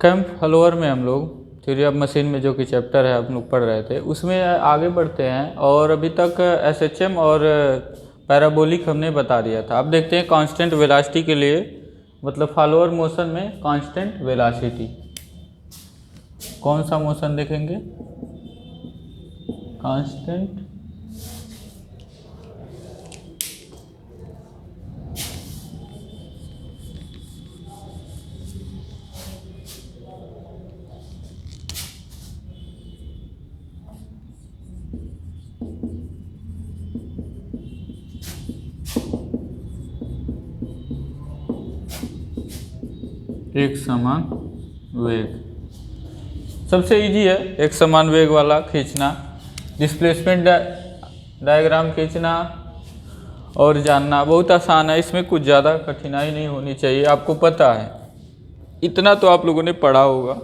Camp follower में हम लोग थ्योरी ऑफ मशीन में जो कि चैप्टर है हम लोग पढ़ रहे थे उसमें आगे बढ़ते हैं और अभी तक एसएचएम और पैराबोलिक हमने बता दिया था। अब देखते हैं कांस्टेंट वेलोसिटी के लिए, मतलब फॉलोअर मोशन में कांस्टेंट वेलोसिटी कौन सा मोशन देखेंगे? कांस्टेंट एक समान वेग। सबसे इजी है एक समान वेग वाला खींचना, डिस्प्लेसमेंट डायग्राम खींचना और जानना बहुत आसान है। इसमें कुछ ज़्यादा कठिनाई नहीं होनी चाहिए, आपको पता है इतना तो आप लोगों ने पढ़ा होगा,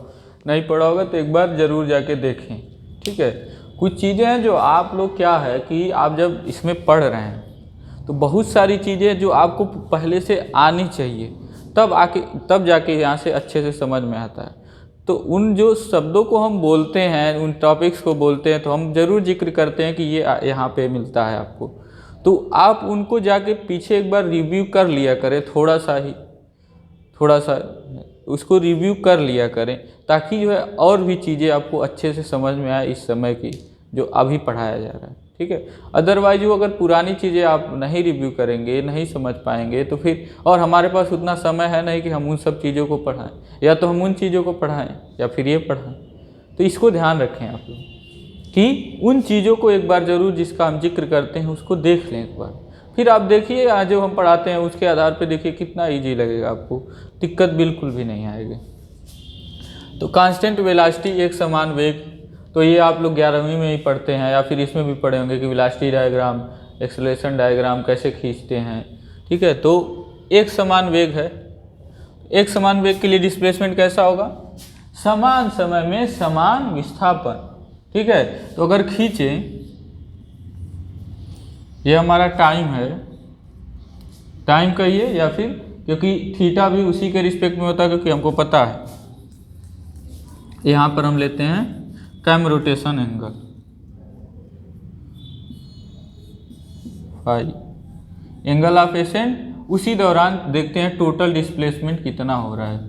नहीं पढ़ा होगा तो एक बार ज़रूर जाके देखें, ठीक है। कुछ चीज़ें हैं जो आप लोग क्या है कि आप जब इसमें पढ़ रहे हैं तो बहुत सारी चीज़ें जो आपको पहले से आनी चाहिए तब जाके यहाँ से अच्छे से समझ में आता है। तो उन जो शब्दों को हम बोलते हैं, उन टॉपिक्स को बोलते हैं तो हम ज़रूर जिक्र करते हैं कि ये यहाँ पे मिलता है आपको, तो आप उनको जाके पीछे एक बार रिव्यू कर लिया करें, थोड़ा सा उसको रिव्यू कर लिया करें ताकि जो है और भी चीज़ें आपको अच्छे से समझ में आए इस समय की जो अभी पढ़ाया जा रहा है, ठीक है। अदरवाइज वो अगर पुरानी चीज़ें आप नहीं रिव्यू करेंगे, नहीं समझ पाएंगे तो फिर, और हमारे पास उतना समय है नहीं कि हम उन सब चीज़ों को पढ़ाएं, या तो हम उन चीज़ों को पढ़ाएं या फिर ये पढ़ाएं। तो इसको ध्यान रखें आप लोग कि उन चीज़ों को एक बार ज़रूर जिसका हम जिक्र करते हैं उसको देख लें एक बार, फिर आप देखिए आज जो हम पढ़ाते हैं उसके आधार पर देखिए कितना ईजी लगेगा, आपको दिक्कत बिल्कुल भी नहीं आएगी। तो कांस्टेंट वेलोसिटी एक समान वेग, तो ये आप लोग 11वीं में ही पढ़ते हैं या फिर इसमें भी पढ़े होंगे कि वेलोसिटी डायग्राम, एक्सेलरेशन डायग्राम कैसे खींचते हैं, ठीक है। तो एक समान वेग है, एक समान वेग के लिए डिस्प्लेसमेंट कैसा होगा? समान समय में समान विस्थापन, ठीक है। तो अगर खींचें, ये हमारा टाइम है, टाइम कहिए या फिर, क्योंकि थीटा भी उसी के रिस्पेक्ट में होता है क्योंकि हमको पता है। यहाँ पर हम लेते हैं cam rotation angle phi, angle of ascent, उसी दौरान देखते हैं टोटल डिस्प्लेसमेंट कितना हो रहा है,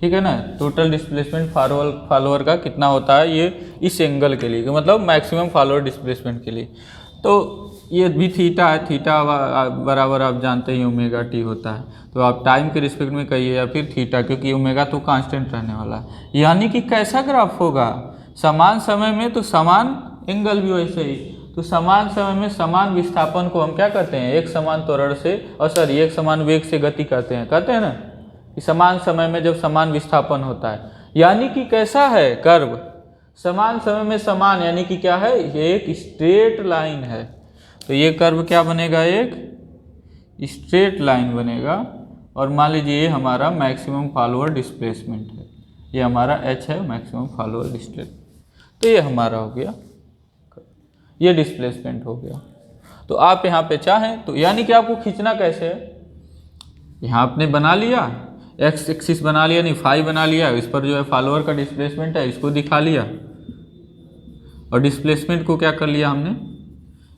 ठीक है ना। टोटल डिस्प्लेसमेंट फॉलोअर का कितना होता है ये इस एंगल के लिए, मतलब मैक्सिमम फॉलोअर डिस्प्लेसमेंट के लिए। तो ये भी थीटा है, थीटा बराबर आप जानते ही ओमेगा टी होता है, तो आप टाइम के रिस्पेक्ट में कहिए या फिर थीटा, क्योंकि ओमेगा तो कांस्टेंट रहने वाला है। यानी कि कैसा ग्राफ होगा? समान समय में तो समान एंगल भी वैसे ही, तो समान समय में समान विस्थापन को हम क्या कहते हैं? एक समान त्वरण से, और सॉरी एक समान वेग से गति कहते हैं ना, कि समान समय में जब समान विस्थापन होता है। यानी कि कैसा है कर्व? समान समय में समान, यानी कि क्या है? ये एक स्ट्रेट लाइन है, तो ये कर्व क्या बनेगा? एक स्ट्रेट लाइन बनेगा। और मान लीजिए ये हमारा मैक्सिमम फॉलोअर डिस्प्लेसमेंट है, ये हमारा h है मैक्सिमम फॉलोअर डिस्प्लेसमेंट, तो ये हमारा हो गया, ये डिस्प्लेसमेंट हो गया। तो आप यहाँ पे चाहें तो, यानी कि आपको खींचना कैसे है? यहाँ आपने बना लिया, एक्स एक्सिस बना लिया, नहीं फाई बना लिया, इस पर जो है फॉलोअर का डिस्प्लेसमेंट है इसको दिखा लिया, और डिस्प्लेसमेंट को क्या कर लिया हमने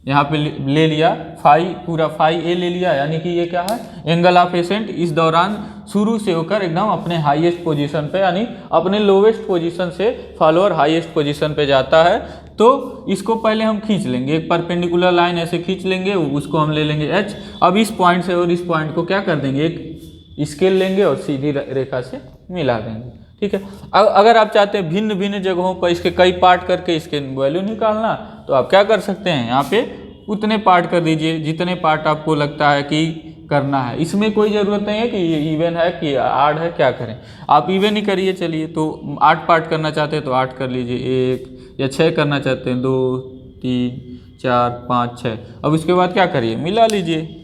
यहाँ पे ले लिया फाई, पूरा फाई ए ले लिया, यानी कि ये क्या है? एंगल ऑफ एसेंट इस दौरान शुरू से होकर एकदम अपने हाईएस्ट पोजीशन पे, यानी अपने लोवेस्ट पोजीशन से फॉलोअर हाईएस्ट पोजीशन पे जाता है। तो इसको पहले हम खींच लेंगे, एक परपेंडिकुलर लाइन ऐसे खींच लेंगे, उसको हम ले लेंगे h। अब इस पॉइंट से और इस पॉइंट को क्या कर देंगे? एक स्केल लेंगे और सीधी रेखा से मिला देंगे, ठीक है। अगर आप चाहते हैं भिन्न भिन्न जगहों पर इसके कई पार्ट करके इसके वैल्यू निकालना, तो आप क्या कर सकते हैं? यहाँ पे उतने पार्ट कर दीजिए जितने पार्ट आपको लगता है कि करना है। इसमें कोई ज़रूरत नहीं है कि ये इवन है कि आड है, क्या करें आप इवन ही करिए। चलिए, तो 8 पार्ट करना चाहते हैं तो 8 कर लीजिए, 1 या 6 करना चाहते हैं 2 3 4 5 6। अब उसके बाद क्या करिए? मिला लीजिए,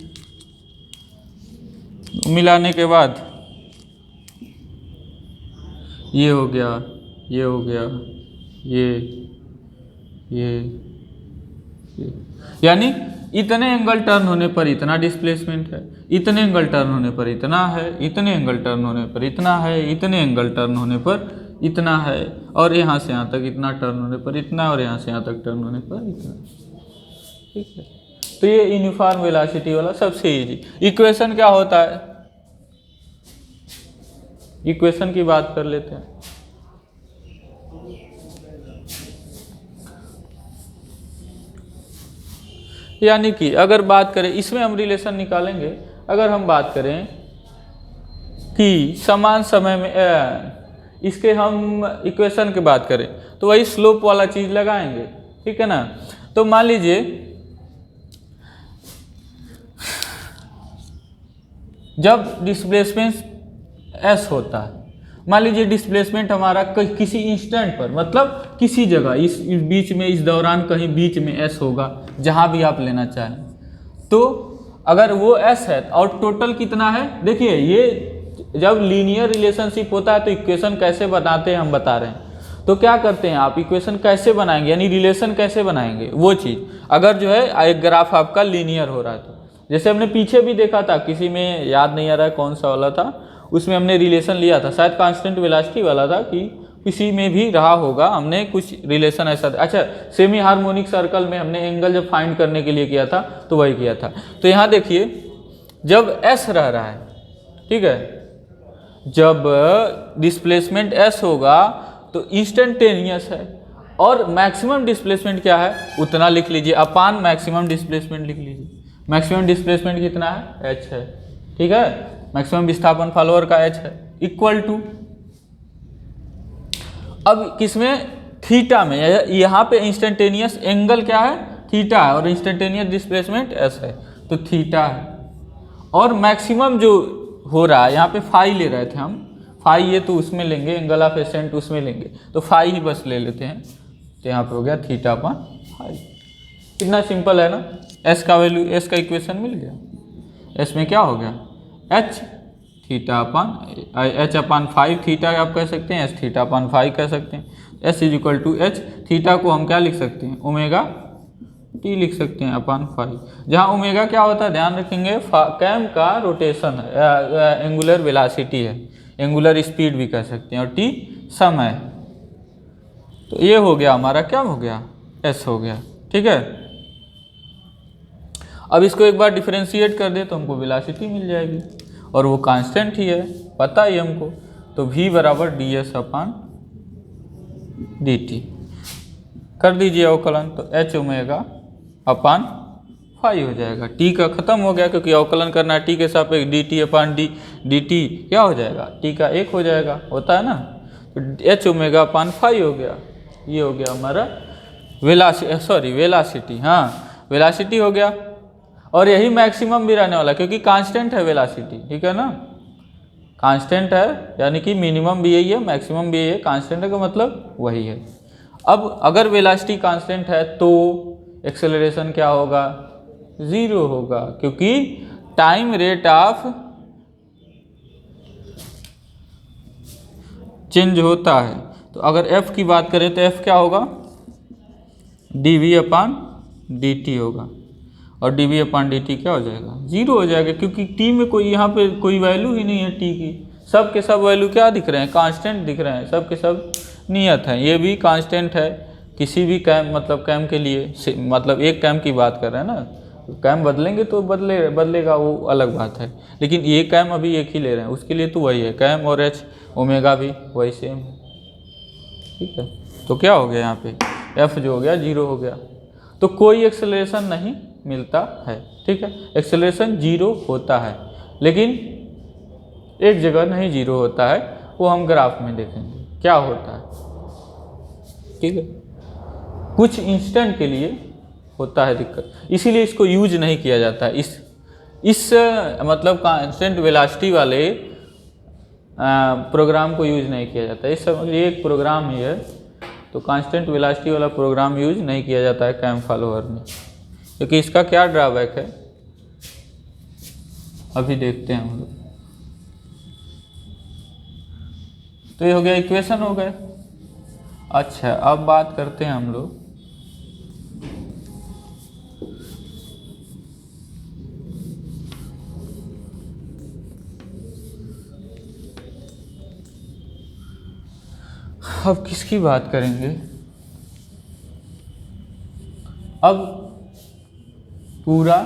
मिलाने के बाद ये हो गया, ये हो गया, ये, यानी इतने एंगल टर्न होने पर इतना डिस्प्लेसमेंट है, इतने एंगल टर्न होने पर इतना है, इतने एंगल टर्न होने पर इतना है, इतने एंगल टर्न होने पर इतना है, और यहाँ से यहाँ तक इतना टर्न होने पर इतना, और यहाँ से यहाँ तक टर्न होने पर इतना। ठीक है, तो ये यूनिफॉर्म वेलोसिटी वाला सबसे इजी। इक्वेशन क्या होता है, इक्वेशन की बात कर लेते हैं। यानी कि अगर बात करें, इसमें हम रिलेशन निकालेंगे, अगर हम बात करें कि समान समय में इसके हम इक्वेशन की बात करें तो वही स्लोप वाला चीज़ लगाएंगे। ठीक है ना, तो मान लीजिए जब डिस्प्लेसमेंट एस होता है, मान लीजिए डिस्प्लेसमेंट हमारा किसी इंस्टेंट पर, मतलब किसी जगह इस बीच में, इस दौरान कहीं बीच में एस होगा, जहाँ भी आप लेना चाहें, तो अगर वो एस है और टोटल कितना है, देखिए ये जब लीनियर रिलेशनशिप होता है तो इक्वेशन कैसे बनाते हैं हम बता रहे हैं। तो क्या करते हैं आप, इक्वेशन कैसे बनाएंगे, यानी रिलेशन कैसे बनाएंगे, वो चीज़ अगर जो है एक ग्राफ आपका लीनियर हो रहा है तो, जैसे हमने पीछे भी देखा था, किसी में याद नहीं आ रहा है कौन सा वाला था, उसमें हमने रिलेशन लिया था, शायद कांस्टेंट वेलोसिटी वाला था, कि किसी में भी रहा होगा, हमने कुछ रिलेशन ऐसा, अच्छा सेमी हार्मोनिक सर्कल में हमने एंगल जब फाइंड करने के लिए किया था तो वही किया था। तो यहाँ देखिए जब एस रह रहा है, ठीक है, जब डिस्प्लेसमेंट एस होगा तो इंस्टेंटेनियस है, और मैक्सिमम डिस्प्लेसमेंट क्या है उतना लिख लीजिए, अपान मैक्सिमम डिस्प्लेसमेंट लिख लीजिए। मैक्सिमम डिस्प्लेसमेंट कितना है, एच है। ठीक है, मैक्सिमम विस्थापन फॉलोअर का एच है, इक्वल टू, अब किसमें, थीटा में, यहाँ पे इंस्टेंटेनियस एंगल क्या है, थीटा है, और इंस्टेंटेनियस डिस्प्लेसमेंट एस है, तो थीटा है। और मैक्सिमम जो हो रहा है, यहाँ पे फाई ले रहे थे हम, फाई ये तो उसमें लेंगे, एंगल ऑफ एसेंट उसमें लेंगे, तो फाई ही बस ले लेते हैं, तो यहाँ पे हो गया थीटा अपॉन फाई। कितना सिंपल है ना, एस का वैल्यू, एस का इक्वेशन मिल गया, एस में क्या हो गया, H theta upon, H upon 5 theta आप कह सकते हैं, एस थीटा अपॉन 5 कह सकते हैं, S is equal to H, theta को हम क्या लिख सकते हैं, ओमेगा टी लिख सकते हैं अपॉन 5, जहाँ ओमेगा क्या होता है ध्यान रखेंगे, कैम का रोटेशन है, एंगुलर वेलोसिटी है, एंगुलर स्पीड भी कह सकते हैं, और टी समय। तो ये हो गया हमारा, क्या हो गया, एस हो गया। ठीक है, अब इसको एक बार डिफरेंशिएट कर दे तो हमको वेलोसिटी मिल जाएगी, और वो कांस्टेंट ही है, पता ही हमको, तो v बराबर D S upon D T कर दीजिए अवकलन, तो एच ओमेगा अपॉन 5 हो जाएगा, टी का खत्म हो गया क्योंकि अवकलन करना है टी के सापेक्ष, D T upon D T क्या हो जाएगा, टी का 1 हो जाएगा, होता है ना, तो एच ओमेगा अपॉन 5 हो गया, ये हो गया हमारा वेलोसिटी, हाँ वेलोसिटी हो गया, और यही मैक्सिमम भी रहने वाला क्योंकि कांस्टेंट है वेलोसिटी। ठीक है ना, कांस्टेंट है, यानी कि मिनिमम भी यही है, मैक्सिमम भी यही है, कांस्टेंट का मतलब वही है। अब अगर वेलोसिटी कांस्टेंट है तो एक्सेलरेशन क्या होगा, 0 होगा, क्योंकि टाइम रेट ऑफ चेंज होता है। तो अगर f की बात करें तो f क्या होगा, dv अपॉन dt होगा, और dv अपॉन dt क्या हो जाएगा, 0 हो जाएगा, क्योंकि t में कोई, यहाँ पे कोई वैल्यू ही नहीं है t की, सब के सब वैल्यू क्या दिख रहे हैं, कांस्टेंट दिख रहे हैं, सब के सब नियत हैं, ये भी कांस्टेंट है, किसी भी कैम, मतलब कैम के लिए, मतलब एक कैम की बात कर रहे हैं ना, कैम बदलेंगे तो बदलेगा वो अलग बात है, लेकिन ये कैम अभी एक ही ले रहे हैं, उसके लिए तो वही है कैम, और एच ओमेगा भी वही सेम है। ठीक है, तो क्या हो गया यहाँ पे, एफ जो हो गया 0 हो गया, तो कोई एक्सेलरेशन नहीं मिलता है। ठीक है, एक्सेलरेशन 0 होता है, लेकिन एक जगह नहीं 0 होता है, वो हम ग्राफ में देखेंगे क्या होता है। ठीक है, कुछ इंस्टेंट के लिए होता है दिक्कत, इसीलिए इसको यूज नहीं किया जाता है, इस मतलब कांस्टेंट वेलोसिटी वाले प्रोग्राम को यूज नहीं किया जाता है। इस ये एक प्रोग्राम ही है, तो कांस्टेंट वेलोसिटी वाला प्रोग्राम यूज नहीं किया जाता है कैम फॉलोअर में, क्योंकि इसका क्या ड्रॉबैक है अभी देखते हैं हम लोग। तो ये हो गया, इक्वेशन हो गए। अच्छा, अब बात करते हैं हम लोग अब किसकी बात करेंगे? अब पूरा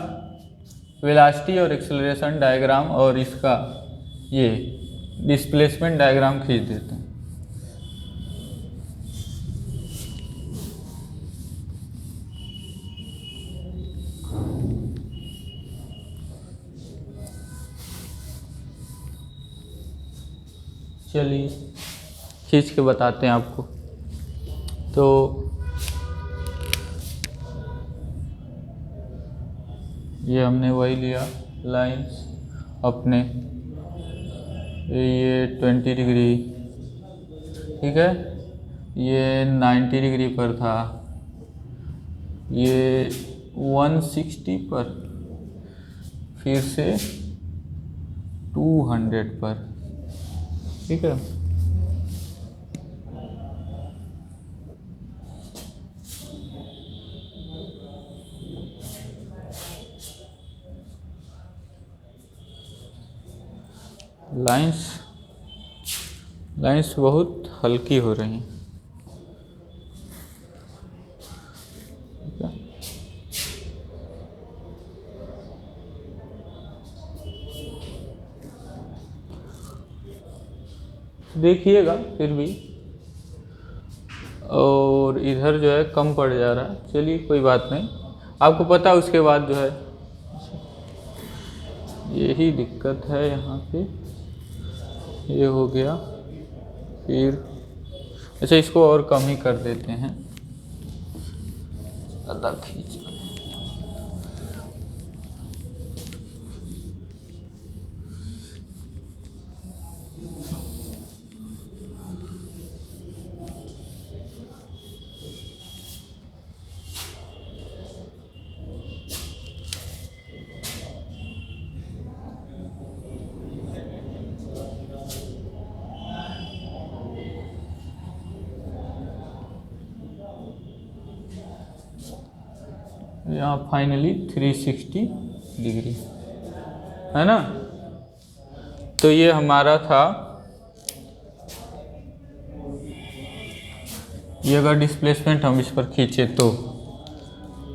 वेलोसिटी और एक्सेलरेशन डायग्राम और इसका ये डिस्प्लेसमेंट डायग्राम खींच देते हैं। चलिए खींच के बताते हैं आपको। तो ये हमने वही लिया लाइंस अपने, ये 20 डिग्री, ठीक है, ये 90 डिग्री पर था, ये 160 पर, फिर से 200 पर, ठीक है। लाइंस बहुत हल्की हो रही हैं, ठीक है। देखिएगा फिर भी, और इधर जो है कम पड़ जा रहा है। चलिए कोई बात नहीं, आपको पता है उसके बाद जो है यही दिक्कत है यहाँ पे। ये हो गया, फिर अच्छा इसको और कम ही कर देते हैं, ज़्यादा खींच। यहाँ फाइनली 360 डिग्री है ना। तो ये हमारा था, ये अगर डिस्प्लेसमेंट हम इस पर खींचे तो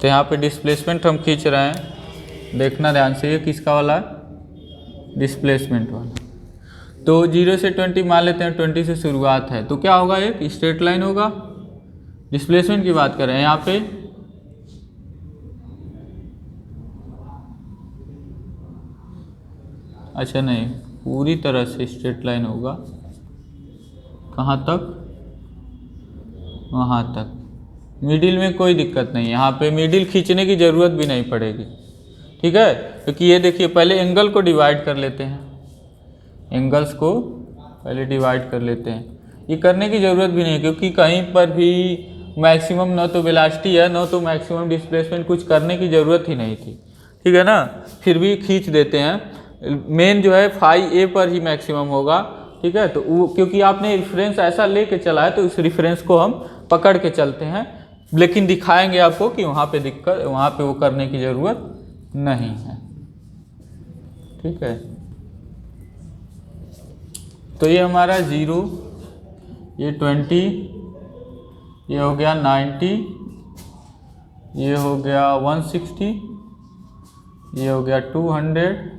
यहाँ पे डिस्प्लेसमेंट हम खींच रहे हैं, देखना ध्यान से, ये किसका वाला है? डिस्प्लेसमेंट वाला। तो 0 से 20 मान लेते हैं, 20 से शुरुआत है, तो क्या होगा? एक स्ट्रेट लाइन होगा। डिस्प्लेसमेंट की बात करें यहाँ पे, अच्छा नहीं, पूरी तरह से स्ट्रेट लाइन होगा। कहाँ तक? वहाँ तक। मिडिल में कोई दिक्कत नहीं, यहाँ पे मिडिल खींचने की ज़रूरत भी नहीं पड़ेगी, ठीक है। क्योंकि ये देखिए, पहले एंगल को डिवाइड कर लेते हैं, एंगल्स को पहले डिवाइड कर लेते हैं। ये करने की ज़रूरत भी नहीं, क्योंकि कहीं पर भी मैक्सिमम न तो वेलोसिटी है न तो मैक्सिमम डिस्प्लेसमेंट, कुछ करने की ज़रूरत ही नहीं थी, ठीक है ना। फिर भी खींच देते हैं। मेन जो है फाई ए पर ही मैक्सिमम होगा, ठीक है। तो वो क्योंकि आपने रेफरेंस ऐसा लेके चला है, तो उस रेफरेंस को हम पकड़ के चलते हैं, लेकिन दिखाएंगे आपको कि वहाँ पे दिक्कत, वहाँ पे वो करने की ज़रूरत नहीं है, ठीक है। तो ये हमारा 0, ये 20, ये हो गया 90, ये हो गया 160, ये हो गया 200,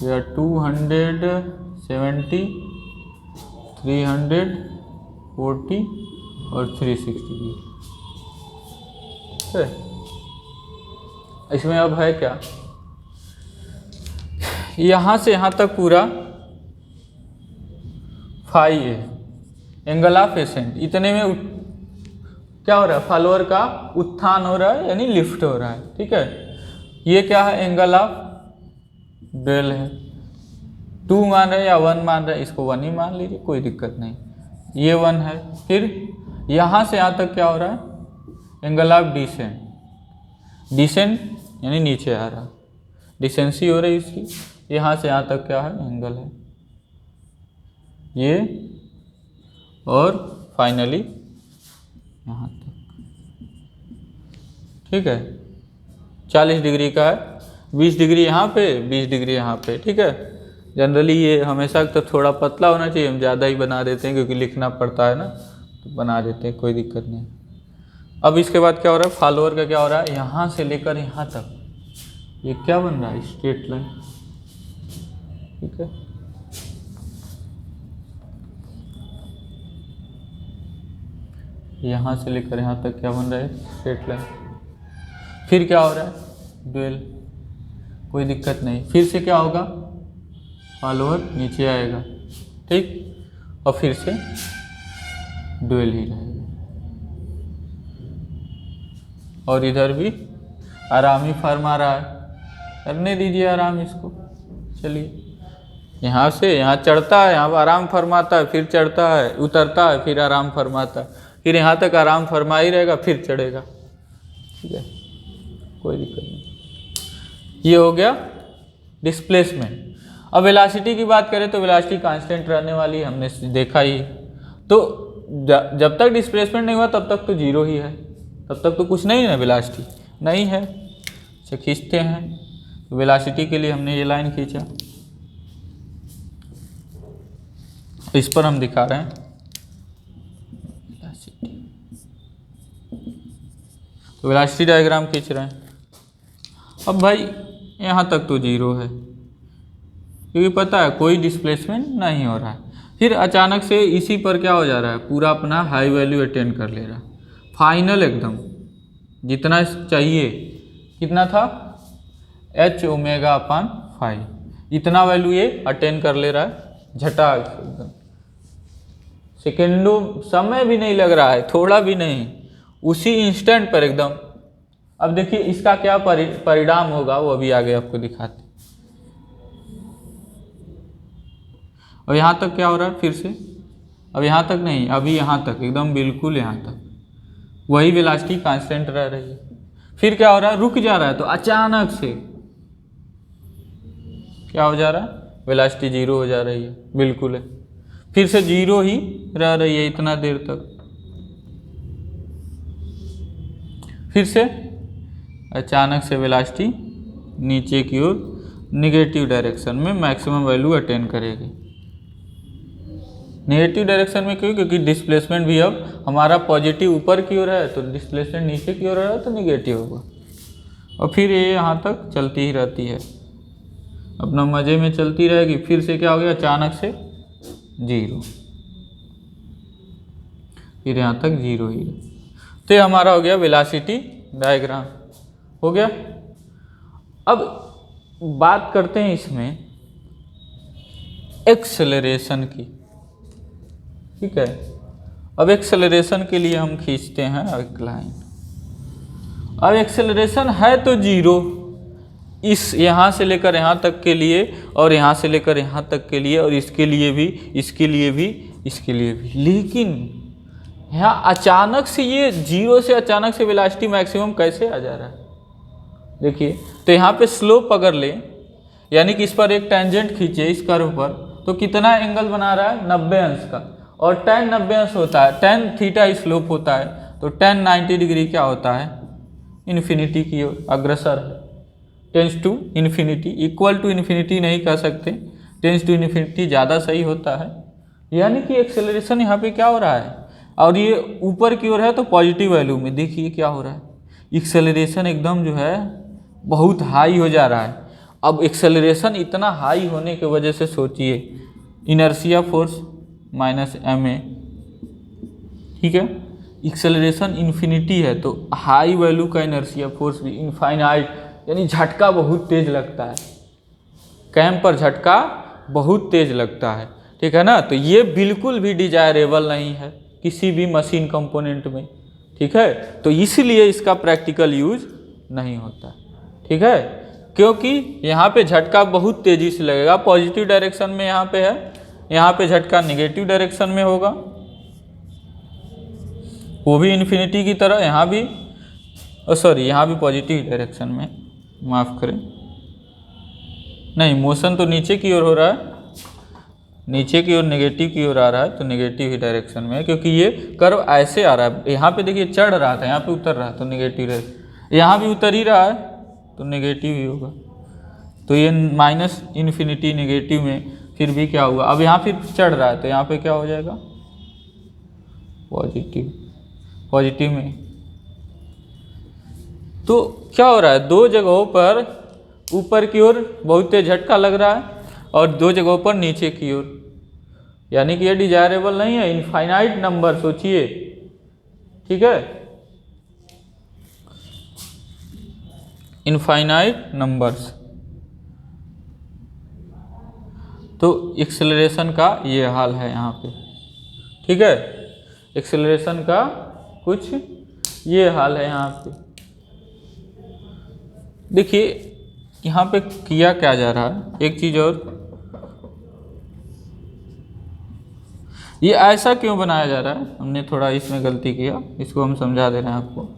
या 270, 340 और 360। है इसमें अब है क्या, यहाँ से यहाँ तक पूरा फाई है, एंगल ऑफ एसेंट। इतने में क्या हो रहा है? फॉलोअर का उत्थान हो रहा है, यानी लिफ्ट हो रहा है, ठीक है। ये क्या है? एंगल ऑफ डेल है। 2 मान रहे या 1 मान रहे, इसको 1 ही मान लीजिए, कोई दिक्कत नहीं। ये 1 है। फिर यहाँ से यहाँ तक क्या हो रहा है? एंगल ऑफ डिसेंट, डिसेंट यानी नीचे आ रहा, डिसेंसी हो रही इसकी। यहाँ से यहाँ तक क्या है? एंगल है ये, और फाइनली यहाँ तक, ठीक है। 40 डिग्री का है, 20 डिग्री यहाँ पे, 20 डिग्री यहाँ पे, ठीक है। जनरली ये हमेशा तो थोड़ा पतला होना चाहिए, हम ज़्यादा ही बना देते हैं क्योंकि लिखना पड़ता है ना, तो बना देते हैं, कोई दिक्कत नहीं। अब इसके बाद क्या हो रहा है, फॉलोअर का क्या हो रहा है, यहाँ से लेकर यहाँ तक ये क्या बन रहा है, स्ट्रेट लाइन। ठीक है, यहाँ से लेकर यहाँ तक क्या बन रहा है, स्ट्रेट लाइन। फिर क्या हो रहा है, ड्यूल, कोई दिक्कत नहीं। फिर से क्या होगा, फॉलोअर नीचे आएगा, ठीक, और फिर से ड्यूल ही रहेगा। और इधर भी आराम ही फरमा रहा है, करने दीजिए आराम इसको। चलिए, यहाँ से यहाँ चढ़ता है, यहाँ आराम फरमाता है, फिर चढ़ता है, उतरता है, फिर आराम फरमाता है, फिर यहाँ तक आराम फरमा ही रहेगा, फिर चढ़ेगा। ठीक है, कोई दिक्कत नहीं। ये हो गया डिस्प्लेसमेंट। अब वेलोसिटी की बात करें तो वेलोसिटी कांस्टेंट रहने वाली, हमने देखा ही। तो जब तक डिस्प्लेसमेंट नहीं हुआ तब तक तो जीरो ही है, तब तक तो कुछ नहीं है, वेलोसिटी नहीं है। इसे खींचते हैं, तो वेलोसिटी के लिए हमने ये लाइन खींचा, तो इस पर हम दिखा रहे हैं वेलोसिटी, तो वेलोसिटी डायग्राम खींच रहे हैं। अब भाई यहाँ तक तो जीरो है क्योंकि पता है कोई डिस्प्लेसमेंट नहीं हो रहा है। फिर अचानक से इसी पर क्या हो जा रहा है, पूरा अपना हाई वैल्यू अटेन कर ले रहा है, फाइनल एकदम जितना चाहिए, कितना था, h⍵/5, इतना वैल्यू ये अटेन कर ले रहा है, झटा एकदम, सेकेंडों समय भी नहीं लग रहा है, थोड़ा भी नहीं, उसी इंस्टेंट पर एकदम। अब देखिए इसका क्या परिणाम होगा, वो अभी आगे आपको दिखाते। और यहाँ तक क्या हो रहा है, फिर से, अब यहाँ तक नहीं, अभी यहाँ तक एकदम बिल्कुल यहाँ तक वही वेलोसिटी कांस्टेंट रह रही है। फिर क्या हो रहा है, रुक जा रहा है, तो अचानक से क्या हो जा रहा है, वेलोसिटी जीरो हो जा रही है, बिल्कुल है, फिर से जीरो ही रह रही है इतना देर तक, फिर से अचानक से वेलोसिटी नीचे की ओर निगेटिव डायरेक्शन में मैक्सिमम वैल्यू अटेन करेगी। नेगेटिव डायरेक्शन में क्यों, क्योंकि डिस्प्लेसमेंट भी अब हमारा पॉजिटिव ऊपर की ओर है, तो डिस्प्लेसमेंट नीचे की ओर है तो निगेटिव होगा। और फिर ये यहाँ तक चलती ही रहती है, अपना मज़े में चलती रहेगी। फिर से क्या हो गया, अचानक से जीरो, फिर यहाँ तक जीरो ही। तो ये हमारा हो गया वेलोसिटी डायग्राम, हो गया। अब बात करते हैं इसमें एक्सेलरेशन की, ठीक है। अब एक्सेलरेशन के लिए हम खींचते हैं एक लाइन। अब एक्सेलरेशन है तो जीरो, इस यहाँ से लेकर यहाँ तक के लिए, और यहाँ से लेकर यहाँ तक के लिए, और इसके लिए भी, इसके लिए भी, इसके लिए भी। लेकिन यहाँ अचानक से ये जीरो से अचानक से वेलोसिटी मैक्सिमम कैसे आ जा रहा है, देखिए। तो यहाँ पे स्लोप अगर ले, यानी कि इस पर एक टेंजेंट खींचे इस कर्व पर, तो कितना एंगल बना रहा है, 90 अंश का। और tan 90 अंश होता है, tan थीटा स्लोप होता है, तो tan 90 डिग्री क्या होता है, इन्फिनिटी की ओर अग्रसर है, tends to infinity. Equal to infinity नहीं कह सकते, टेंस टू इन्फिनिटी ज़्यादा सही होता है। यानी कि एक्सेलरेशन यहाँ पे क्या हो रहा है, और ये ऊपर की ओर है तो पॉजिटिव वैल्यू में, देखिए क्या हो रहा है, एक्सेलरेशन एकदम जो है बहुत हाई हो जा रहा है। अब एक्सेलरेशन इतना हाई होने की वजह से सोचिए, इनर्शिया फोर्स माइनस ma, ठीक है। एक्सेलरेशन इन्फिनिटी है तो हाई वैल्यू का इनर्शिया फोर्स भी इनफाइनाइट, यानी झटका बहुत तेज लगता है, कैम पर झटका बहुत तेज लगता है, ठीक है ना। तो ये बिल्कुल भी डिजायरेबल नहीं है किसी भी मशीन कंपोनेंट में, ठीक है। तो इसलिए इसका प्रैक्टिकल यूज नहीं होता, ठीक है, क्योंकि यहाँ पे झटका बहुत तेजी से लगेगा। पॉजिटिव डायरेक्शन में यहाँ पे है, यहाँ पे झटका नेगेटिव डायरेक्शन में होगा, वो भी इन्फिनिटी की तरह, यहाँ भी, सॉरी यहाँ भी पॉजिटिव डायरेक्शन में, माफ़ करें, नहीं मोशन तो नीचे की ओर हो रहा है, नीचे की ओर नेगेटिव की ओर आ रहा है, तो नेगेटिव ही डायरेक्शन में है, क्योंकि ये कर्व ऐसे आ रहा है। यहाँ पे देखिए चढ़ रहा था, यहाँ पे उतर रहा है तो नेगेटिव है, यहाँ भी उतर ही रहा है तो नेगेटिव ही होगा। तो ये माइनस इन्फिनिटी नेगेटिव में फिर भी क्या हुआ, अब यहाँ फिर चढ़ रहा है तो यहाँ पे क्या हो जाएगा पॉजिटिव, पॉजिटिव में। तो क्या हो रहा है, दो जगहों पर ऊपर की ओर बहुत तेज झटका लग रहा है और दो जगहों पर नीचे की ओर, यानी कि ये डिजायरेबल नहीं है, इनफाइनाइट नंबर सोचिए, ठीक है, इनफाइनाइट नंबर्स। तो एक्सेलरेशन का ये हाल है यहाँ पे, ठीक है, एक्सेलरेशन का कुछ ये हाल है यहाँ पे। देखिए यहाँ पे किया क्या जा रहा है, एक चीज़ और, ये ऐसा क्यों बनाया जा रहा है, हमने थोड़ा इसमें गलती किया, इसको हम समझा दे रहे हैं आपको।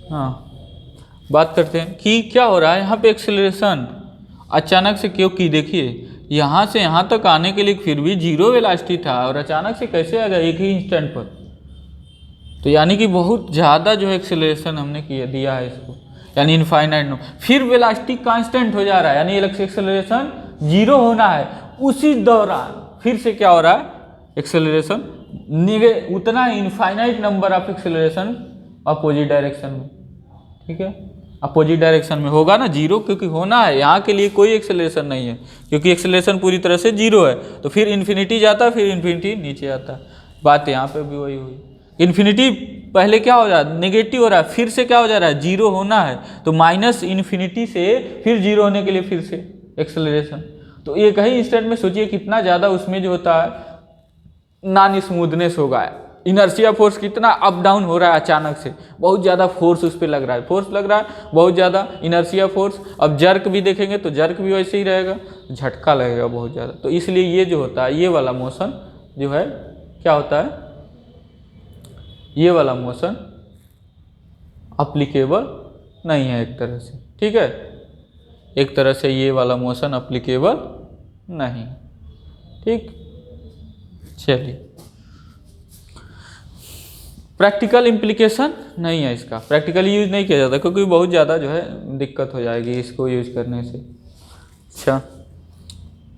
हाँ, बात करते हैं कि क्या हो रहा है यहाँ पे, एक्सेलरेशन अचानक से क्यों की, देखिए यहाँ से यहाँ तक आने के लिए फिर भी जीरो वेलोसिटी था और अचानक से कैसे आ गया एक ही इंस्टेंट पर, तो यानी कि बहुत ज़्यादा जो है एक्सेलरेशन हमने दिया है इसको, यानी इनफाइनाइट नो, फिर वेलोसिटी कांस्टेंट हो जा रहा है, यानी एक्सेलरेशन जीरो होना है, उसी दौरान फिर से क्या हो रहा है, एक्सेलरेशन उतना infinite number of acceleration opposite direction में, ठीक है, अपोजिट डायरेक्शन में होगा ना जीरो, क्योंकि होना है, यहाँ के लिए कोई एक्सेलरेशन नहीं है क्योंकि एक्सेलरेशन पूरी तरह से जीरो है, तो फिर इन्फिनिटी जाता है, फिर इन्फिनिटी नीचे आता है। बात यहाँ पे भी वही हुई, इन्फिनिटी पहले क्या हो रहा है, नेगेटिव हो रहा है, फिर से क्या हो जा रहा है, जीरो होना है, तो माइनस इन्फिनिटी से फिर जीरो होने के लिए फिर से एक्सेलरेशन, तो एक ही इंस्टेंट में सोचिए कितना ज़्यादा उसमें जो होता है नॉन स्मूथनेस होगा, इनर्शिया फोर्स कितना अप डाउन हो रहा है, अचानक से बहुत ज़्यादा फोर्स उस पर लग रहा है, फोर्स लग रहा है बहुत ज़्यादा, इनर्शिया फोर्स। अब जर्क भी देखेंगे तो जर्क भी वैसे ही रहेगा, झटका लगेगा बहुत ज़्यादा, तो इसलिए ये जो होता है, ये वाला मोशन जो है क्या होता है, ये वाला मोशन अप्लीकेबल नहीं है एक तरह से, ठीक है, एक तरह से ये वाला मोशन अप्लीकेबल नहीं, ठीक। चलिए, प्रैक्टिकल इम्प्लीकेशन नहीं है इसका, प्रैक्टिकली यूज नहीं किया जाता क्योंकि बहुत ज़्यादा जो है दिक्कत हो जाएगी इसको यूज करने से। अच्छा,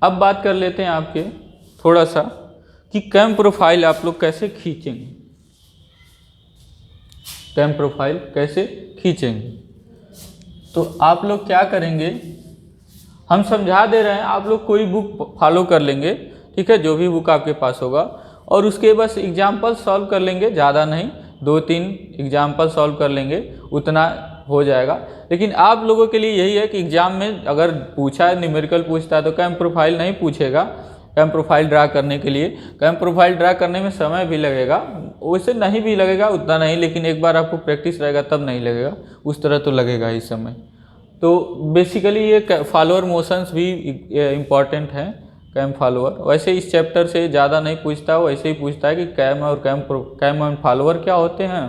अब बात कर लेते हैं आपके थोड़ा सा कि कैम प्रोफाइल आप लोग कैसे खींचेंगे, कैम प्रोफाइल कैसे खींचेंगे। तो आप लोग क्या करेंगे, हम समझा दे रहे हैं, आप लोग कोई बुक फॉलो कर लेंगे, ठीक है, जो भी बुक आपके पास होगा, और उसके बस एग्जाम्पल सॉल्व कर लेंगे, ज़्यादा नहीं, 2-3 एग्जाम्पल सॉल्व कर लेंगे, उतना हो जाएगा। लेकिन आप लोगों के लिए यही है कि एग्जाम में अगर पूछा है, न्यूमेरिकल पूछता है तो कैम प्रोफाइल नहीं पूछेगा, कैम प्रोफाइल ड्रा करने के लिए, कैम प्रोफाइल ड्रा करने में समय भी लगेगा, वैसे नहीं भी लगेगा उतना नहीं, लेकिन एक बार आपको प्रैक्टिस रहेगा तब नहीं लगेगा, उस तरह तो लगेगा ही समय। तो बेसिकली ये फॉलोअर मोशंस भी इम्पॉर्टेंट हैं, कैम फॉलोअर वैसे इस चैप्टर से ज़्यादा नहीं पूछता, वैसे ही पूछता है कि कैम और कैम एंड फॉलोअर क्या होते हैं।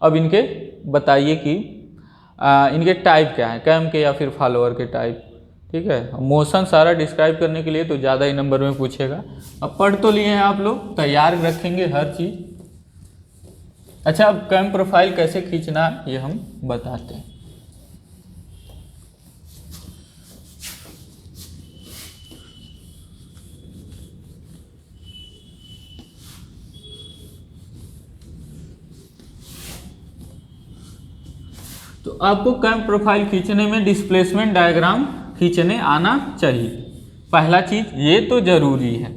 अब इनके बताइए कि इनके टाइप क्या है, कैम के या फिर फॉलोअर के टाइप, ठीक है। मोशन सारा डिस्क्राइब करने के लिए तो ज़्यादा ही नंबर में पूछेगा। अब पढ़ तो लिए हैं आप लोग, तैयार रखेंगे हर चीज़। अच्छा, अब कैम प्रोफाइल कैसे खींचना है ये हम बताते हैं। तो आपको कैम प्रोफाइल खींचने में डिस्प्लेसमेंट डायग्राम खींचने आना चाहिए, पहला चीज़ ये तो ज़रूरी है।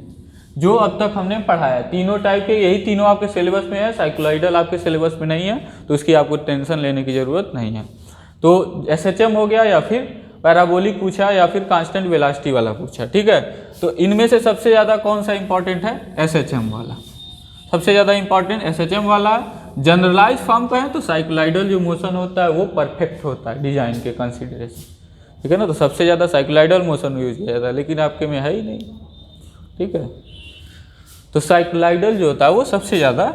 जो अब तक हमने पढ़ाया तीनों टाइप के, यही तीनों आपके सिलेबस में है, साइक्लोइडल आपके सिलेबस में नहीं है, तो इसकी आपको टेंशन लेने की ज़रूरत नहीं है। तो एसएचएम हो गया, या फिर पैराबोलिक पूछा, या फिर कांस्टेंट वेलोसिटी वाला पूछा, ठीक है। तो इनमें से सबसे ज़्यादा कौन सा इंपॉर्टेंट है, एसएचएम वाला, सबसे ज़्यादा इंपॉर्टेंट एसएचएम वाला। जनरलाइज फॉर्म का है तो साइक्लोइडल जो मोशन होता है वो परफेक्ट होता है डिजाइन के कंसिडरेशन, ठीक है ना। तो सबसे ज़्यादा साइक्लोइडल मोशन यूज किया जाता है, लेकिन आपके में है ही नहीं, ठीक है। तो साइक्लोइडल जो होता है वो सबसे ज़्यादा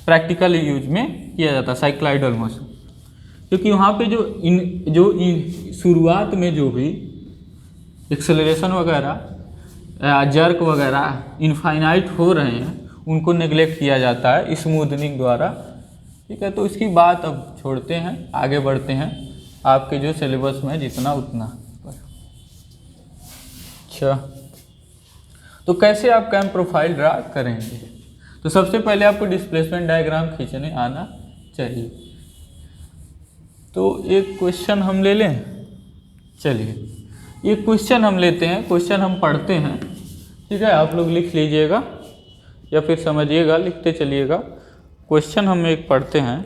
प्रैक्टिकल यूज में किया जाता है, साइक्लोइडल मोशन, क्योंकि वहाँ पे जो शुरुआत में जो भी एक्सेलरेशन वगैरह जर्क वगैरह इनफाइनाइट हो रहे हैं उनको नेग्लेक्ट किया जाता है स्मूथनिंग द्वारा, ठीक है। तो इसकी बात अब छोड़ते हैं, आगे बढ़ते हैं आपके जो सिलेबस में जितना उतना। अच्छा, तो कैसे आप कैम प्रोफाइल ड्रा करेंगे? तो सबसे पहले आपको डिस्प्लेसमेंट डायग्राम खींचने आना चाहिए। तो एक क्वेश्चन हम ले लें, चलिए एक क्वेश्चन हम लेते हैं, क्वेश्चन हम पढ़ते हैं, ठीक है। आप लोग लिख लीजिएगा या फिर समझिएगा, लिखते चलिएगा। क्वेश्चन हम एक पढ़ते हैं।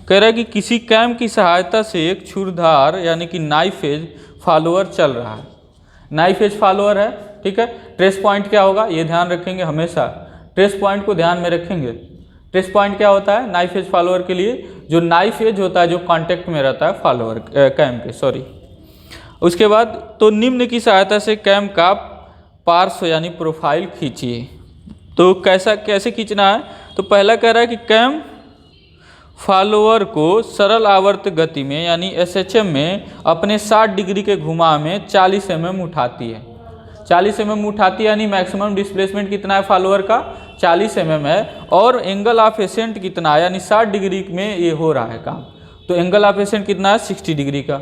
कह रहा है कि किसी कैम की सहायता से एक छुरधार यानी कि नाइफ एज फॉलोअर चल रहा है। नाइफ एज फॉलोअर है, ठीक है। ट्रेस पॉइंट क्या होगा ये ध्यान रखेंगे, हमेशा ट्रेस पॉइंट को ध्यान में रखेंगे। ट्रेस पॉइंट क्या होता है नाइफ एज फॉलोअर के लिए? जो नाइफ एज होता है जो कांटेक्ट में रहता है फॉलोअर कैम के, सॉरी। उसके बाद तो निम्न की सहायता से कैम का पार्श्व यानी प्रोफाइल खींचिए। तो कैसे खींचना है? तो पहला कह रहा है कि कैम फॉलोअर को सरल आवर्त गति में यानी SHM में अपने 60 डिग्री के घुमाव में 40 mm उठाती है। 40 mm उठाती है यानी मैक्सिमम डिस्प्लेसमेंट कितना है फॉलोअर का? 40 mm है। और एंगल ऑफ एसेंट कितना है? यानी 60 डिग्री में ये हो रहा है काम, तो एंगल ऑफ एसेंट कितना है? 60 डिग्री का,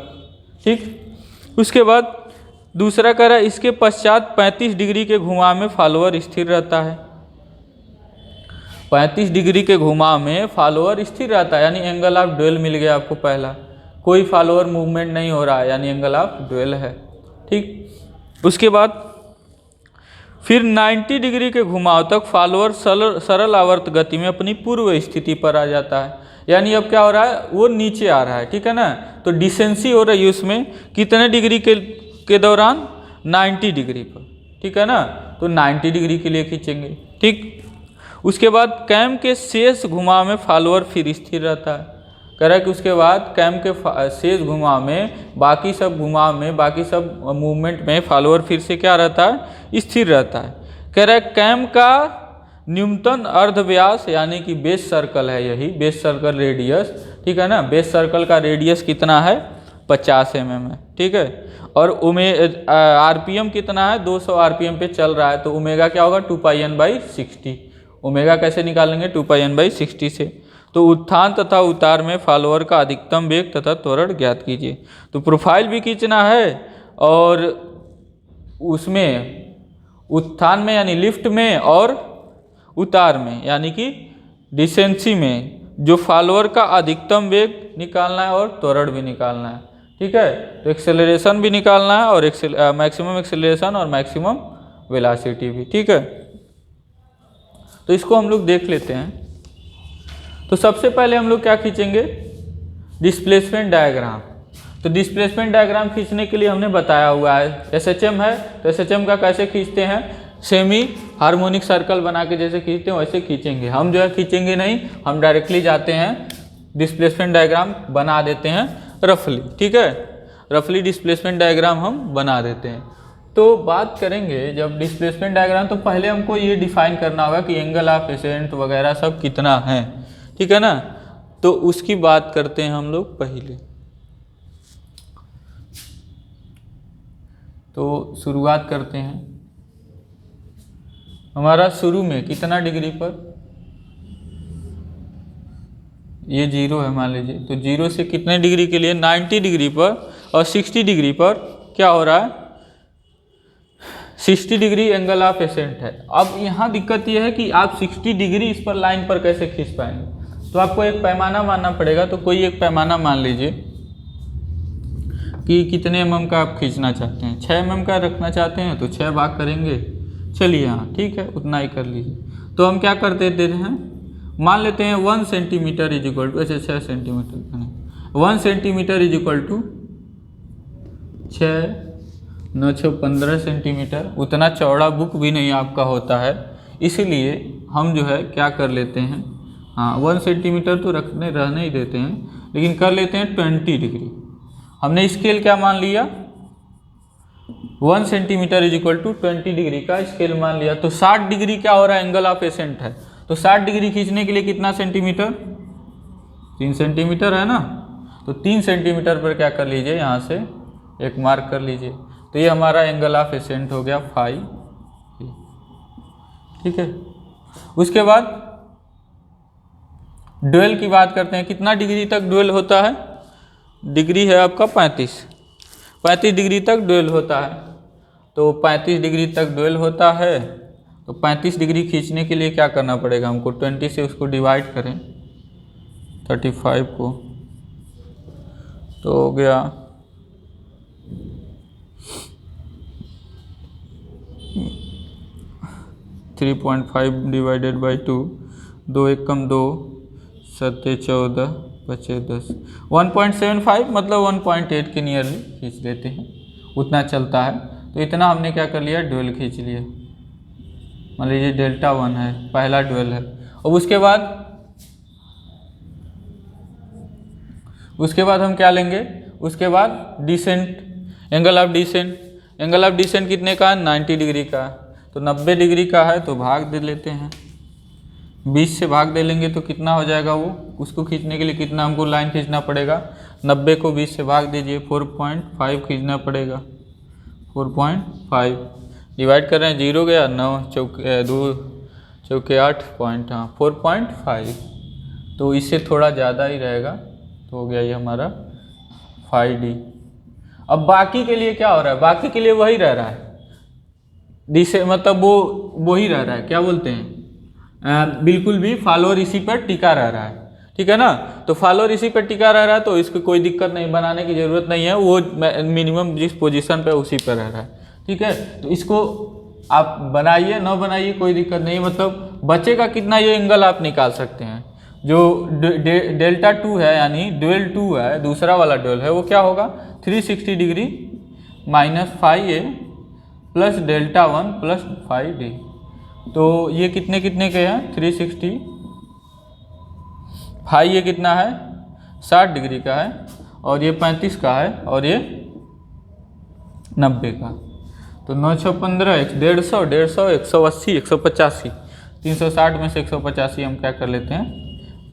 ठीक। उसके बाद दूसरा कह रहा है इसके पश्चात 35 डिग्री के घुमाव में फॉलोअर स्थिर रहता है। 35 डिग्री के घुमाव में फॉलोअर स्थिर रहता है यानी एंगल ऑफ ड्वेल मिल गया आपको पहला, कोई फॉलोअर मूवमेंट नहीं हो रहा है यानी एंगल ऑफ ड्वेल है, ठीक। उसके बाद फिर 90 डिग्री के घुमाव तक फॉलोअर सरल आवर्त गति में अपनी पूर्व स्थिति पर आ जाता है, यानी अब क्या हो रहा है वो नीचे आ रहा है, ठीक है ना। तो डिसेंसी हो रही है उसमें कितने डिग्री के दौरान? 90 डिग्री पर, ठीक है ना। तो 90 डिग्री के लिए खींचेंगे, ठीक। उसके बाद कैम के शेष घुमाव में फॉलोअर फिर स्थिर रहता है। कह रहा है कि उसके बाद कैम के शेष घुमाव में बाकी सब मूवमेंट में फॉलोअर फिर से क्या रहता है? स्थिर रहता है। कह रहा है कैम का न्यूनतम अर्धव्यास यानी कि बेस सर्कल है, यही बेस सर्कल रेडियस, ठीक है ना। बेस सर्कल का रेडियस कितना है? 50 mm है, ठीक है। और RPM कितना है? 200 RPM पे चल रहा है, तो ओमेगा क्या होगा? 2πn/60। ओमेगा कैसे निकालेंगे? 2πn/60 से। तो उत्थान तथा उतार में फॉलोअर का अधिकतम वेग तथा त्वरण ज्ञात कीजिए। तो प्रोफाइल भी खींचना है और उसमें उत्थान में यानी लिफ्ट में और उतार में यानी कि डिसेंसी में जो फॉलोअर का अधिकतम वेग निकालना है और त्वरण भी निकालना है, ठीक है। तो एक्सेलरेशन भी निकालना है और मैक्सिमम एक्सेलरेशन और मैक्सिमम वेलोसिटी भी, ठीक है। तो इसको हम लोग देख लेते हैं। तो सबसे पहले हम लोग क्या खींचेंगे? Displacement diagram. तो डिस्प्लेसमेंट डायग्राम खींचने के लिए हमने बताया हुआ है SHM है, तो SHM का कैसे खींचते हैं? सेमी हार्मोनिक सर्कल बना के जैसे खींचते हैं वैसे खींचेंगे। हम जो है खींचेंगे नहीं, हम डायरेक्टली जाते हैं डिस्प्लेसमेंट डायग्राम बना देते हैं रफली, ठीक है। रफली डिस्प्लेसमेंट डायग्राम हम बना देते हैं। तो बात करेंगे जब डिस्प्लेसमेंट डायग्राम, तो पहले हमको ये डिफाइन करना होगा कि एंगल ऑफ एसेंट वगैरह सब कितना है, ठीक है ना। तो उसकी बात करते हैं हम लोग पहले। तो शुरुआत करते हैं। हमारा शुरू में कितना डिग्री पर? ये 0 है मान लीजिए, तो 0 से कितने डिग्री के लिए? 90 डिग्री पर। और 60 डिग्री पर क्या हो रहा है? 60 डिग्री एंगल ऑफ एसेंट है। अब यहाँ दिक्कत यह है कि आप 60 डिग्री इस पर लाइन पर कैसे खींच पाएंगे? तो आपको एक पैमाना मानना पड़ेगा। तो कोई एक पैमाना मान लीजिए कि कितने mm का आप खींचना चाहते हैं। 6 mm का रखना चाहते हैं तो 6 भाग करेंगे, चलिए हाँ ठीक है, उतना ही कर लीजिए। तो हम क्या करते हैं, मान लेते हैं 1 सेंटीमीटर इज इक्वल टू, अच्छा 6 centimetre 1 centimetre is equal to 6 915 centimetre. उतना चौड़ा बुक भी नहीं आपका होता है, इसलिए हम जो है क्या कर लेते हैं, हाँ 1 सेंटीमीटर तो रहने ही देते हैं, लेकिन कर लेते हैं 20 डिग्री। हमने स्केल क्या मान लिया, 1 centimetre is equal to 20 degree का स्केल मान लिया। तो 60 डिग्री क्या हो रहा है, एंगल ऑफ एसेंट है। तो 60 डिग्री खींचने के लिए कितना सेंटीमीटर, 3 सेंटीमीटर है ना। तो 3 सेंटीमीटर पर क्या कर लीजिए, यहाँ से एक मार्क कर लीजिए। तो ये हमारा एंगल ऑफ एसेंट हो गया फाई, ठीक है। उसके बाद ड्यूल की बात करते हैं, कितना डिग्री तक ड्यूल होता है, डिग्री है आपका 35 डिग्री तक ड्यूल होता है। तो 35 डिग्री तक ड्यूल होता है, तो 35 डिग्री खींचने के लिए क्या करना पड़ेगा हमको, 20 से उसको डिवाइड करें 35 को, तो हो गया 3.5 डिवाइडेड बाई 2, 2 एक कम 2, 7 14 बचे 10, 1.75 मतलब 1.8 के नियरली खींच लेते हैं, उतना चलता है। तो इतना हमने क्या कर लिया, ड्यूल खींच लिया। मान लीजिए डेल्टा 1 है, पहला ड्यूल है। और उसके बाद हम क्या लेंगे, उसके बाद डिसेंट, एंगल ऑफ डिसेंट कितने का है, 90 डिग्री का। तो 90 डिग्री का है तो भाग दे लेते हैं, 20 से भाग दे लेंगे तो कितना हो जाएगा, वो उसको खींचने के लिए कितना हमको लाइन खींचना पड़ेगा, 90 को 20 से भाग दीजिए, 4.5 खींचना पड़ेगा। 4.5 डिवाइड कर रहे हैं, 0 गया, 9 चौके 2 चौके 8 पॉइंट, हाँ 4.5। तो इससे थोड़ा ज़्यादा ही रहेगा, तो हो गया ये हमारा 5D। अब बाकी के लिए क्या हो रहा है, बाकी के लिए वही रह रहा है, मतलब वो ही रह रहा है, क्या बोलते हैं, बिल्कुल भी फॉलोअर इसी पर टिका रह रहा है, ठीक है ना। तो फॉलोअर इसी पर टिका रह रहा है, तो इसको कोई दिक्कत नहीं, बनाने की ज़रूरत नहीं है, वो मिनिमम जिस पोजीशन पे उसी पर रह रहा है, ठीक है। तो इसको आप बनाइए ना बनाइए कोई दिक्कत नहीं, मतलब बचेगा कितना ये एंगल आप निकाल सकते हैं। जो डेल्टा 2 है यानी ड्यूल 2 है, दूसरा वाला ड्यूल है, वो क्या होगा 360 degree minus 5A plus delta 1 plus 5D। तो ये कितने के हैं, 360, फाई ये कितना है 60 डिग्री का है, और ये 35 का है, और ये 90 का। तो 915 150 150 180 185, 360 में से 185 हम क्या कर लेते हैं,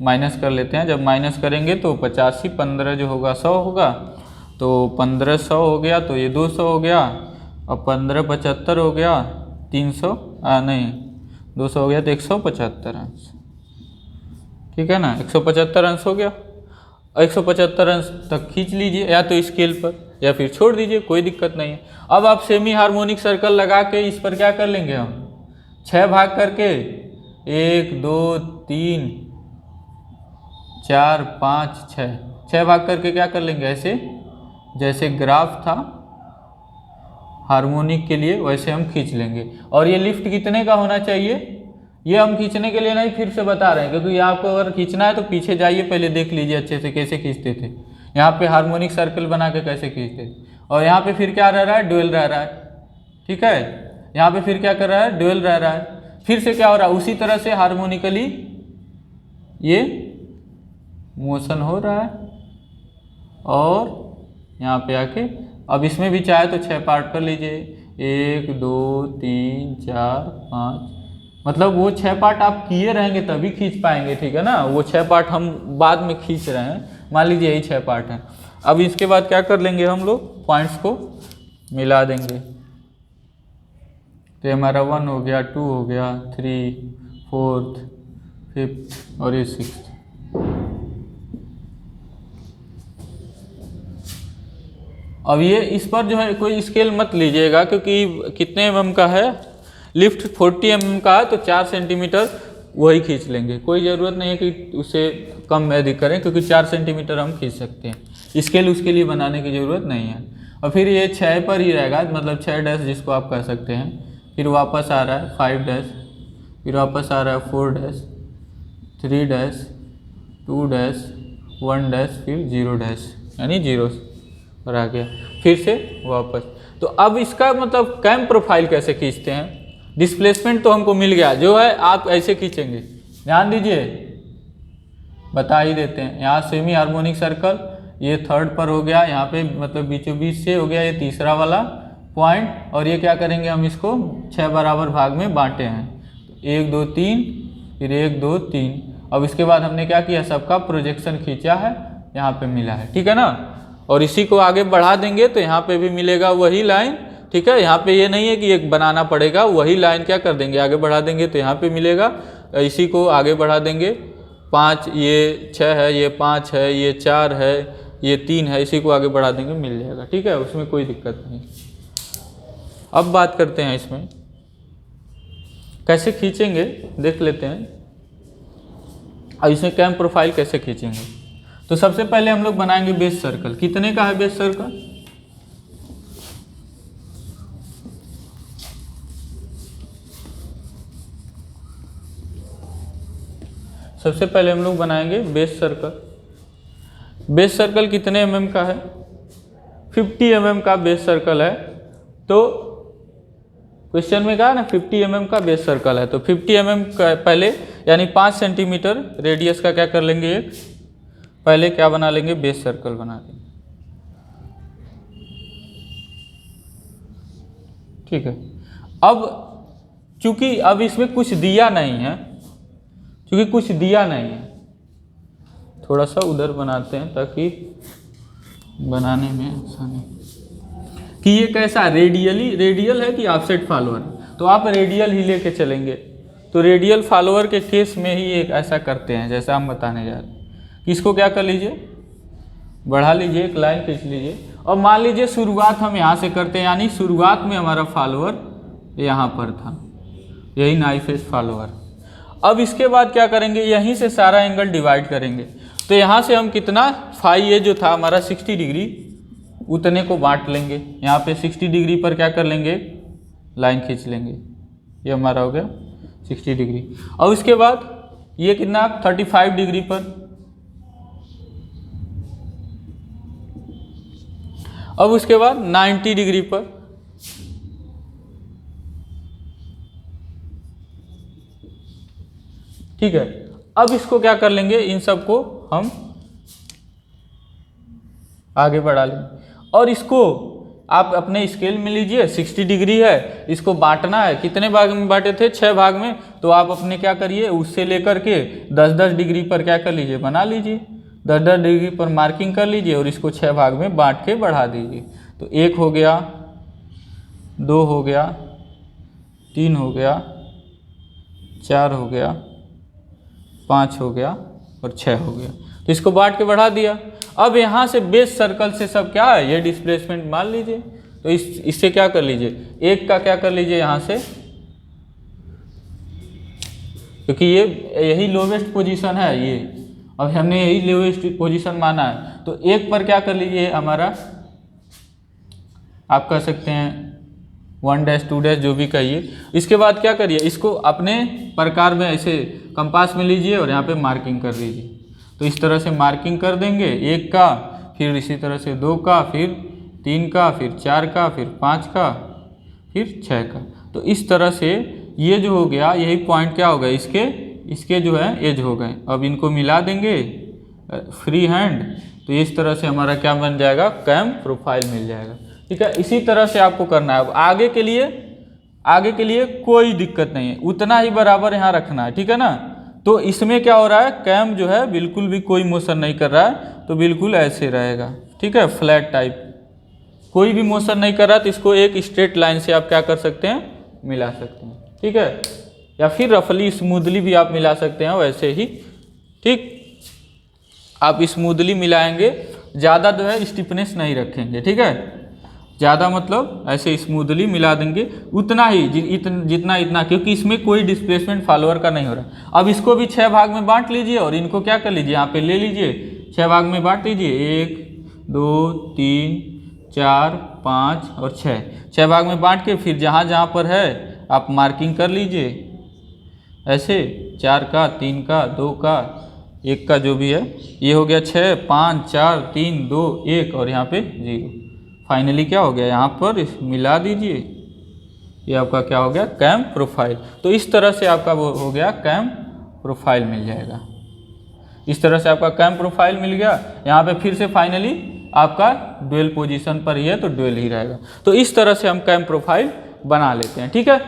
माइनस कर लेते हैं। जब माइनस करेंगे तो 85 15 जो होगा 100 होगा, तो 1500 हो गया, तो ये 200 हो गया, और 15 75 हो गया, 300 नहीं 200 हो गया, तो 175 अंश, ठीक है ना, 175 अंश हो गया। 175 अंश तक खींच लीजिए, या तो स्केल पर या फिर छोड़ दीजिए, कोई दिक्कत नहीं है। अब आप सेमी हार्मोनिक सर्कल लगा के इस पर क्या कर लेंगे, हम 6 भाग करके 1 2 3 4 5 6 भाग करके क्या कर लेंगे, ऐसे जैसे ग्राफ था हार्मोनिक के लिए वैसे हम खींच लेंगे। और ये लिफ्ट कितने का होना चाहिए, ये हम खींचने के लिए नहीं फिर से बता रहे हैं, क्योंकि आपको अगर खींचना है तो पीछे जाइए, पहले देख लीजिए अच्छे से कैसे खींचते थे, यहाँ पे हार्मोनिक सर्कल बना के कैसे खींचते थे। और यहाँ पे फिर क्या रह रहा है, ड्यूल रह रहा है, ठीक है। यहाँ पे फिर क्या कर रहा है, ड्यूल रह रहा है। फिर से क्या हो रहा है, उसी तरह से हार्मोनिकली ये मोशन हो रहा है, और यहाँ पे आके अब इसमें भी चाहे तो 6 पार्ट कर लीजिए, 1 2 3 4 5, मतलब वो 6 पार्ट आप किए रहेंगे तभी खींच पाएंगे, ठीक है ना। वो 6 पार्ट हम बाद में खींच रहे हैं, मान लीजिए यही 6 पार्ट हैं। अब इसके बाद क्या कर लेंगे, हम लोग पॉइंट्स को मिला देंगे। तो हमारा 1 हो गया, 2 हो गया, 3 4 5 और ये 6। अब ये इस पर जो है कोई स्केल मत लीजिएगा, क्योंकि कितने mm का है, लिफ्ट 40 mm का है, तो 4 सेंटीमीटर वही खींच लेंगे, कोई ज़रूरत नहीं है कि उसे कम अधिक करें, क्योंकि 4 सेंटीमीटर हम खींच सकते हैं। स्केल उसके लिए बनाने की ज़रूरत नहीं है। और फिर ये 6 पर ही रहेगा, मतलब 6 डैश जिसको आप कह सकते हैं। फिर वापस आ रहा है 5 डैश, फिर वापस आ रहा है 4 डैश, 3 डैश, 2 डैश, 1 डैश, फिर 0 डैश, यानी 0 और आ गया, फिर से वापस। तो अब इसका मतलब कैम प्रोफाइल कैसे खींचते हैं? डिस्प्लेसमेंट तो हमको मिल गया, जो है आप ऐसे खींचेंगे, ध्यान दीजिए, बता ही देते हैं। यहाँ सेमी हार्मोनिक सर्कल, ये थर्ड पर हो गया, यहाँ पे मतलब बीचों बीच से हो गया ये तीसरा वाला पॉइंट, और ये क्या करेंगे हम इसको 6 बराबर भाग में बांटे हैं, 1 2 3, फिर 1 2 3। अब इसके बाद हमने क्या किया, सबका प्रोजेक्शन खींचा है, यहाँ पे मिला है, ठीक है ना। और इसी को आगे बढ़ा देंगे तो यहाँ पे भी मिलेगा वही लाइन, ठीक है। यहाँ पे ये नहीं है कि एक बनाना पड़ेगा, वही लाइन क्या कर देंगे, आगे बढ़ा देंगे तो यहाँ पे मिलेगा। इसी को आगे बढ़ा देंगे, 5 ये 6 है, ये 5 है, ये 4 है, ये 3 है, इसी को आगे बढ़ा देंगे, मिल जाएगा, ठीक है, उसमें कोई दिक्कत नहीं। अब बात करते हैं इसमें कैसे खींचेंगे, देख लेते हैं। अब इसमें कैम प्रोफाइल कैसे खींचेंगे, तो सबसे पहले हम लोग बनाएंगे बेस सर्कल। कितने का है बेस सर्कल? सबसे पहले हम लोग बनाएंगे बेस सर्कल। बेस सर्कल कितने mm का है? 50 mm का बेस सर्कल है। तो क्वेश्चन में कहा ना 50 mm का बेस सर्कल है, तो 50 mm का पहले यानी 5 सेंटीमीटर रेडियस का क्या कर लेंगे, एक पहले क्या बना लेंगे, बेस सर्कल बना लेंगे, ठीक है। अब चूंकि अब इसमें कुछ दिया नहीं है, क्योंकि कुछ दिया नहीं है, थोड़ा सा उधर बनाते हैं ताकि बनाने में आसानी, कि ये कैसा रेडियल है कि ऑफसेट फॉलोअर, तो आप रेडियल ही लेके चलेंगे। तो रेडियल फॉलोअर के केस में ही एक ऐसा करते हैं जैसा हम बताने जा रहे हैं। इसको क्या कर लीजिए, बढ़ा लीजिए, एक लाइन खींच लीजिए, और मान लीजिए शुरुआत हम यहाँ से करते हैं, यानी शुरुआत में हमारा फॉलोअर यहाँ पर था, यही नाइफ एज फॉलोअर। अब इसके बाद क्या करेंगे, यहीं से सारा एंगल डिवाइड करेंगे। तो यहाँ से हम कितना फाई ये जो था हमारा 60 डिग्री, उतने को बांट लेंगे, यहाँ पे 60 डिग्री पर क्या कर लेंगे, लाइन खींच लेंगे, ये हमारा हो गया 60 डिग्री। और इसके बाद ये कितना 35 डिग्री पर, अब उसके बाद 90 डिग्री पर, ठीक है। अब इसको क्या कर लेंगे, इन सब को हम आगे बढ़ा लेंगे, और इसको आप अपने स्केल में लीजिए, 60 डिग्री है, इसको बांटना है, कितने भाग में बांटे थे, 6 भाग में, तो आप अपने क्या करिए, उससे लेकर के 10-10 डिग्री पर क्या कर लीजिए, बना लीजिए, 10-10 डिग्री पर मार्किंग कर लीजिए, और इसको 6 भाग में बांट के बढ़ा दीजिए। तो 1 हो गया, 2 हो गया, 3 हो गया, 4 हो गया, 5 हो गया, और 6 हो गया। तो इसको बांट के बढ़ा दिया। अब यहाँ से बेस सर्कल से सब क्या है, ये डिस्प्लेसमेंट मान लीजिए, तो इससे क्या कर लीजिए, एक का क्या कर लीजिए यहाँ से, क्योंकि ये यही लोवेस्ट पोजीशन है, ये अब हमने यही लोवेस्ट पोजीशन माना है, तो एक पर क्या कर लीजिए हमारा, आप कह सकते हैं 1 2 जो भी कहिए। इसके बाद क्या करिए, इसको अपने प्रकार में ऐसे कंपास में लीजिए और यहाँ पे मार्किंग कर लीजिए। तो इस तरह से मार्किंग कर देंगे, 1 का, फिर इसी तरह से 2 का, फिर 3 का, फिर 4 का, फिर 5 का, फिर 6 का। तो इस तरह से ये जो हो गया, यही पॉइंट क्या हो गया, इसके जो है एज हो गए। अब इनको मिला देंगे फ्री हैंड, तो इस तरह से हमारा क्या बन जाएगा, कैम प्रोफाइल मिल जाएगा, ठीक है। इसी तरह से आपको करना है। अब आगे के लिए कोई दिक्कत नहीं है, उतना ही बराबर यहाँ रखना है, ठीक है ना। तो इसमें क्या हो रहा है, कैम जो है बिल्कुल भी कोई मोशन नहीं कर रहा है, तो बिल्कुल ऐसे रहेगा, ठीक है, फ्लैट टाइप, कोई भी मोशन नहीं कर रहा, तो इसको एक स्ट्रेट लाइन से आप क्या कर सकते हैं, मिला सकते हैं, ठीक है, या फिर रफली स्मूथली भी आप मिला सकते हैं, वैसे ही, ठीक। आप स्मूथली मिलाएंगे, ज़्यादा जो है स्टिफनेस नहीं रखेंगे, ठीक है, ज़्यादा मतलब ऐसे स्मूथली मिला देंगे, उतना ही जितना, क्योंकि इसमें कोई डिस्प्लेसमेंट फॉलोअर का नहीं हो रहा। अब इसको भी 6 भाग में बांट लीजिए, और इनको क्या कर लीजिए, यहाँ पे ले लीजिए, 6 भाग में बांट लीजिए, 1 2 3 4 5 और 6 भाग में बांट के फिर जहाँ जहाँ पर है आप मार्किंग कर लीजिए, ऐसे 4 का, 3 का, 2 का, 1 का जो भी है, ये हो गया 6, 5, 4, 3, 2, 1 और यहाँ पे 0। फाइनली क्या हो गया, यहाँ पर मिला दीजिए, ये आपका क्या हो गया, कैम प्रोफाइल। तो इस तरह से आपका वो हो गया कैम प्रोफाइल मिल जाएगा। इस तरह से आपका कैम प्रोफाइल मिल गया। यहाँ पे फिर से फाइनली आपका ड्यूल पोजीशन पर ही है तो ड्यूल ही रहेगा। तो इस तरह से हम कैम प्रोफाइल बना लेते हैं, ठीक है।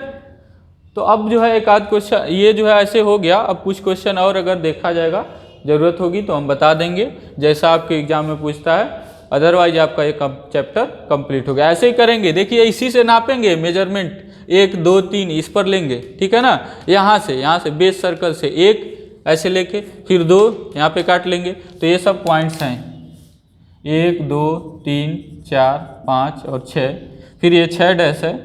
तो अब जो है एक आध क्वेश्चन ये जो है ऐसे हो गया। अब कुछ क्वेश्चन और अगर देखा जाएगा, ज़रूरत होगी तो हम बता देंगे, जैसा आपके एग्जाम में पूछता है। अदरवाइज आपका एक चैप्टर कंप्लीट हो गया। ऐसे ही करेंगे, देखिए इसी से नापेंगे मेजरमेंट, 1, 2, 3 इस पर लेंगे, ठीक है ना। यहाँ से बेस सर्कल से 1 ऐसे लेके फिर 2 यहाँ पे काट लेंगे। तो ये सब पॉइंट्स हैं, 1, 2, 3, 4, 5 और 6। फिर ये 6 डैश है,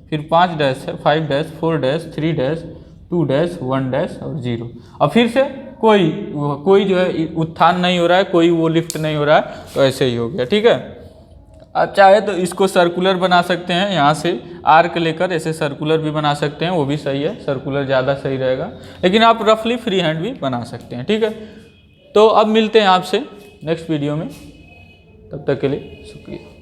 फिर 5 डैश है, 5 dash, 4 dash, 3 dash, 2 dash, 1 dash और 0। अब फिर से कोई जो है उत्थान नहीं हो रहा है, कोई वो लिफ्ट नहीं हो रहा है, तो ऐसे ही हो गया, ठीक है। आप चाहे तो इसको सर्कुलर बना सकते हैं, यहाँ से आर्क लेकर ऐसे सर्कुलर भी बना सकते हैं, वो भी सही है, सर्कुलर ज़्यादा सही रहेगा। लेकिन आप रफली फ्री हैंड भी बना सकते हैं, ठीक है। तो अब मिलते हैं आपसे नेक्स्ट वीडियो में, तब तक के लिए शुक्रिया।